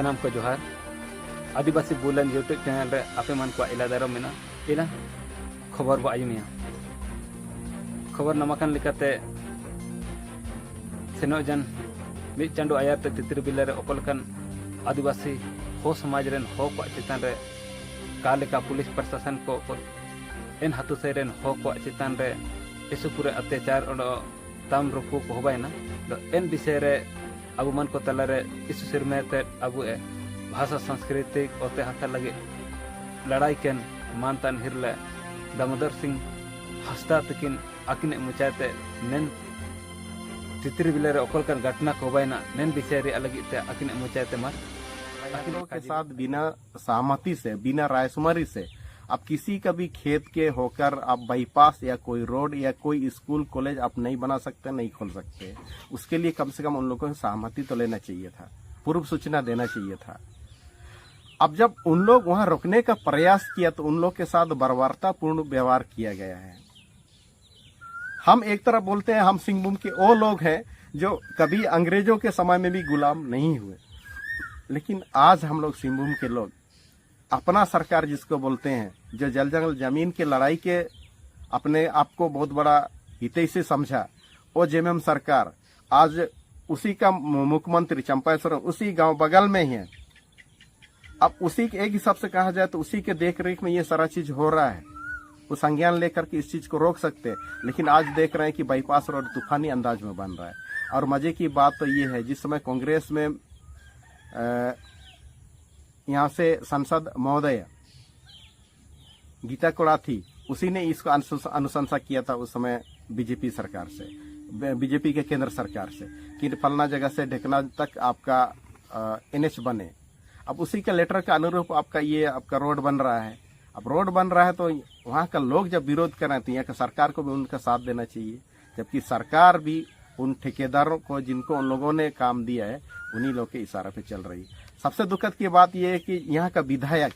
सनाम को जोहार आदिवासी Boolean YouTube channel रे आपे मन को इलादारो मेना इना खबर बो आयुमिया खबर नमाकन लिकाते सेनो जन मिद चांदो आयाते तितिर बिले रे ओकलकन आदिवासी हो समाज रेन हो को चितान रे कालिका पुलिस प्रशासन को एन हाथु से रेन हो को चितान रे इस पूरे अत्याचार और ताम रुकु को होबायना एन विषय रे अब मन को तला रे इस सिरमे ते अब भाषा सांस्कृतिक और हाथा लगे लड़ाई केन मानतान हिरले दामोदर सिंह हस्ता तकिन आकिन मुचाते नेन तितिर बिले रे ओकलकन घटना को होबायना नेन विषय रे अलग ते आकिन मुचाते मार लोगों के साथ बिना सहमति से बिना रायशुमारी से आप किसी का भी खेत के होकर आप बाईपास या कोई रोड या कोई स्कूल कॉलेज आप नहीं बना सकते, नहीं खोल सकते। उसके लिए कम से कम उन लोगों से सहमति तो लेना चाहिए था, पूर्व सूचना देना चाहिए था। अब जब उन लोग वहां रुकने का प्रयास किया तो उन लोग के साथ बर्बरतापूर्ण व्यवहार किया गया है। हम एक तरफ बोलते हैं हम सिंहभूम के वो लोग हैं जो कभी अंग्रेजों के समय में भी गुलाम नहीं हुए, लेकिन आज हम लोग सिंहभूम के लोग अपना सरकार जिसको बोलते हैं, जो जल जंगल जमीन के लड़ाई के अपने आप को बहुत बड़ा हितैषी समझा, वो जेएमएम सरकार आज उसी का मुख्यमंत्री चंपाएश्वर उसी गांव बगल में ही है। अब उसी के एक हिसाब से कहा जाए तो उसी के देख रेख में ये सारा चीज हो रहा है। वो संज्ञान लेकर के इस चीज को रोक सकते हैं, लेकिन आज देख रहे हैं कि बाईपास रोड तूफानी अंदाज में बन रहा है। और मजे की बात तो ये है, जिस समय कांग्रेस में यहाँ से सांसद महोदय गीता कोड़ा थी, उसी ने इसको अनुशंसा किया था उस समय बीजेपी सरकार से, बीजेपी के केंद्र सरकार से, कि फलना जगह से ढेकना तक आपका एनएच बने। अब उसी के लेटर का अनुरूप आपका ये आपका रोड बन रहा है। अब रोड बन रहा है तो वहाँ का लोग जब विरोध कर रहे हैं तो यहाँ का सरकार को भी उनका साथ देना चाहिए, जबकि सरकार भी उन ठेकेदारों को जिनको उन लोगों ने काम दिया है उन्हीं लोग के इशारे पे चल रही है। सबसे दुखद की बात यह है कि यहाँ का विधायक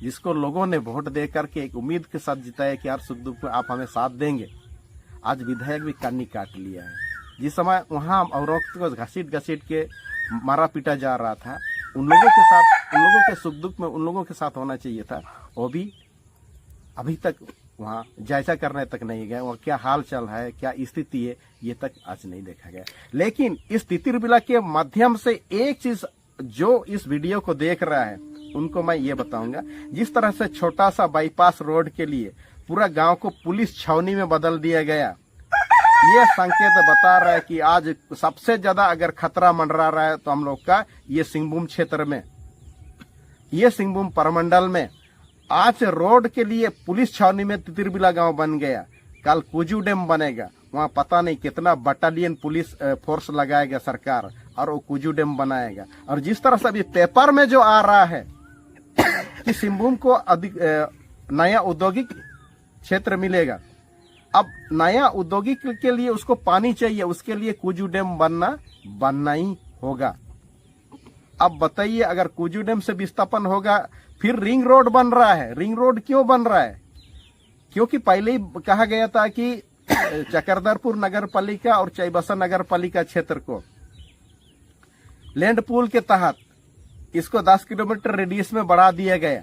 जिसको लोगों ने वोट दे करके एक उम्मीद के साथ जिताया कि यार सुख दुख में आप हमें साथ देंगे, आज विधायक भी कानी काट लिया है। जिस समय वहाँ औरत को घसीट के मारा पीटा जा रहा था, उन लोगों के साथ, उन लोगों के सुख दुख में उन लोगों के साथ होना चाहिए था, वो भी अभी तक वहाँ जायजा करने तक नहीं गए। वहाँ क्या हाल चल है, क्या स्थिति है, ये तक आज नहीं देखा गया। लेकिन इस तितिरबिला के माध्यम से एक चीज जो इस वीडियो को देख रहा है उनको मैं ये बताऊंगा, जिस तरह से छोटा सा बाईपास रोड के लिए पूरा गांव को पुलिस छावनी में बदल दिया गया, ये संकेत बता रहा है कि आज सबसे ज्यादा अगर खतरा मंडरा रहा है तो हम लोग का ये सिंहभूम क्षेत्र में, ये सिंहभूम परमंडल में आज रोड के लिए पुलिस छावनी में तितिरबिला गांव बन गया। कल कुजू डैम बनेगा, वहां पता नहीं कितना बटालियन पुलिस फोर्स लगाएगा सरकार और वो कुजू डैम बनाएगा। और जिस तरह से अभी पेपर में जो आ रहा है कि सिंहभूम को अधिक नया औद्योगिक क्षेत्र मिलेगा, अब नया औद्योगिक के लिए उसको पानी चाहिए, उसके लिए कुजू डैम बनना ही होगा। अब बताइए, अगर कुजू डैम से विस्थापन होगा, फिर रिंग रोड बन रहा है। रिंग रोड क्यों बन रहा है? क्योंकि पहले ही कहा गया था कि चकरदरपुर नगर पालिका और चाईबासा नगर पालिका क्षेत्र को लैंड पूल के तहत इसको 10 किलोमीटर रेडियस में बढ़ा दिया गया।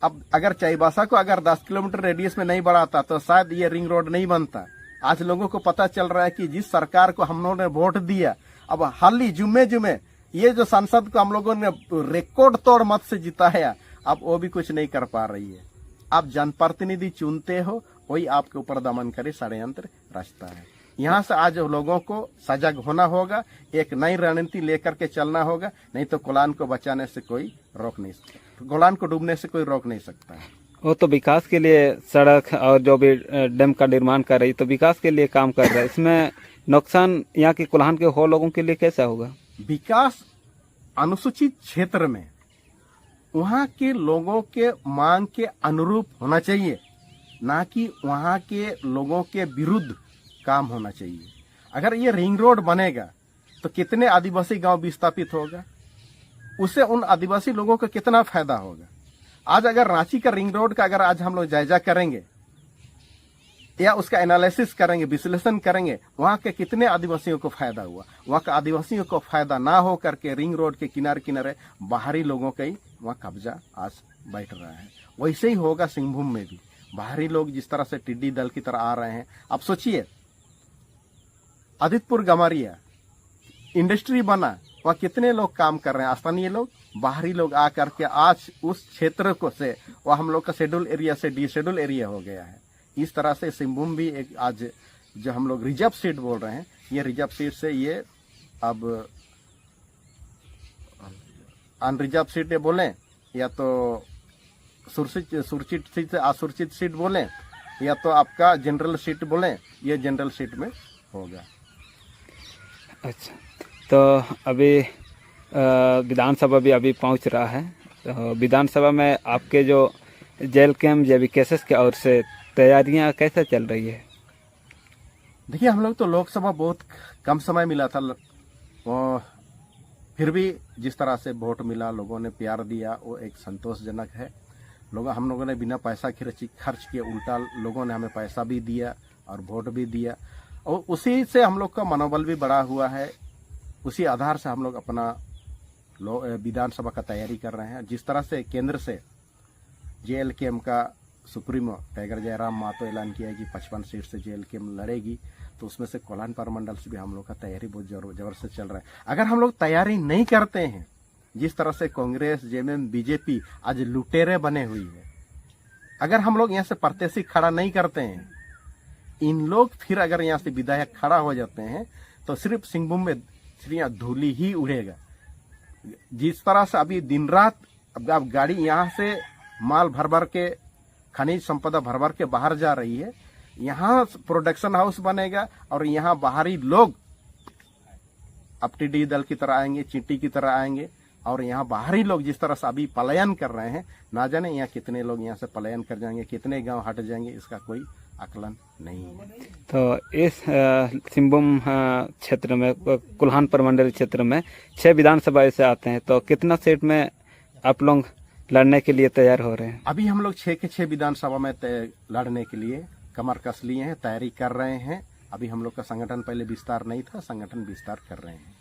अब अगर चाईबासा को अगर 10 किलोमीटर रेडियस में नहीं बढ़ाता तो शायद ये रिंग रोड नहीं बनता। आज लोगों को पता चल रहा है कि जिस सरकार को हम लोगों ने वोट दिया, अब हाल ही जुम्मे ये जो सांसद को हम लोगों ने रिकॉर्ड तोड़ मत से जिताया, अब वो भी कुछ नहीं कर पा रही है। आप जनप्रतिनिधि चुनते हो, वही आपके ऊपर दमनकारी षड्यंत्र रचता है। यहाँ से आज लोगों को सजग होना होगा, एक नई रणनीति लेकर के चलना होगा, नहीं तो कोलान को बचाने से कोई रोक नहीं सकता, कोलान को डूबने से कोई रोक नहीं सकता है। वो तो विकास के लिए सड़क और जो भी डैम का निर्माण कर रही, तो विकास के लिए काम कर रहा है, इसमें नुकसान यहाँ के कोल्हान के हो लोगों के लिए कैसा होगा? विकास अनुसूचित क्षेत्र में वहाँ के लोगों के मांग के अनुरूप होना चाहिए, ना कि वहाँ के लोगों के विरुद्ध काम होना चाहिए। अगर ये रिंग रोड बनेगा तो कितने आदिवासी गांव विस्थापित होगा, उससे उन आदिवासी लोगों को कितना फायदा होगा। आज अगर रांची का रिंग रोड का अगर आज हम लोग जायजा करेंगे, या उसका एनालिसिस करेंगे, विश्लेषण करेंगे, वहाँ के कितने आदिवासियों को फायदा हुआ। वहाँ के आदिवासियों को फायदा ना हो करके रिंग रोड के किनारे किनारे बाहरी लोगों का ही वहाँ कब्जा आज बैठ रहा है। वैसे ही होगा सिंहभूम में भी। बाहरी लोग जिस तरह से टिड्डी दल की तरह आ रहे हैं, अब सोचिए आदित्यपुर गमारिया इंडस्ट्री बना, वहाँ कितने लोग काम कर रहे हैं, स्थानीय लोग, बाहरी लोग आकर के आज उस क्षेत्र को से वह हम लोग का शेड्यूल एरिया से डिशेड्यूल एरिया हो गया है। इस तरह से सिंहभूम भी एक आज जो हम लोग रिजर्व सीट बोल रहे हैं, ये रिजर्व सीट से ये अब अनरिजर्व सीट बोले या तो सुरक्षित सीट से असुरक्षित सीट बोले या तो आपका जनरल सीट बोले, ये जनरल सीट में होगा। अच्छा, तो अभी विधानसभा भी अभी पहुंच रहा है, तो विधानसभा में आपके जो जेल कैम्प जेबी केसेस के ओर से तैयारियां कैसे चल रही है? देखिए, हम लोग तो लोकसभा बहुत कम समय मिला था, और फिर भी जिस तरह से वोट मिला, लोगों ने प्यार दिया, वो एक संतोषजनक है। हम लोगों ने बिना पैसा खर्च किए, उल्टा लोगों ने हमें पैसा भी दिया और वोट भी दिया, और उसी से हम लोग का मनोबल भी बढ़ा हुआ है। उसी आधार से हम लोग अपना विधानसभा का तैयारी कर रहे हैं। जिस तरह से केंद्र से JLKM का सुप्रीमो टाइगर जयराम मातो ऐलान किया है कि 55 सीट से JLKM लड़ेगी, तो उसमें से कोल्हान परमंडल से भी हम लोग का तैयारी बहुत जोर से चल रहा है। अगर हम लोग तैयारी नहीं करते हैं, जिस तरह से कांग्रेस, JMM, BJP आज लुटेरे बने हुई है, अगर हम लोग यहाँ से प्रत्याशी खड़ा नहीं करते हैं, इन लोग फिर अगर यहाँ से विधायक खड़ा हो जाते हैं, तो सिर्फ सिंहभूम में सिर्फ धूली ही उड़ेगा। जिस तरह से अभी दिन रात अब गाड़ी यहाँ से माल भर भर के, खनिज संपदा भर भर के बाहर जा रही है, यहाँ प्रोडक्शन हाउस बनेगा और यहाँ बाहरी लोग अब टिड्डी दल की तरह आएंगे, चींटी की तरह आएंगे, और यहाँ बाहरी लोग जिस तरह से अभी पलायन कर रहे हैं, ना जाने यहाँ कितने लोग यहाँ से पलायन कर जाएंगे, कितने गांव हट जाएंगे, इसका कोई आकलन नहीं है। तो इस सिंहभूम क्षेत्र में, कोल्हान परमंडल क्षेत्र में 6 विधानसभा ऐसे आते हैं, तो कितना सीट में आप लोग लड़ने के लिए तैयार हो रहे हैं? अभी हम लोग 6 के 6 विधानसभा में लड़ने के लिए कमर कस लिए हैं, तैयारी कर रहे हैं। अभी हम लोग का संगठन पहले विस्तार नहीं था, संगठन विस्तार कर रहे हैं।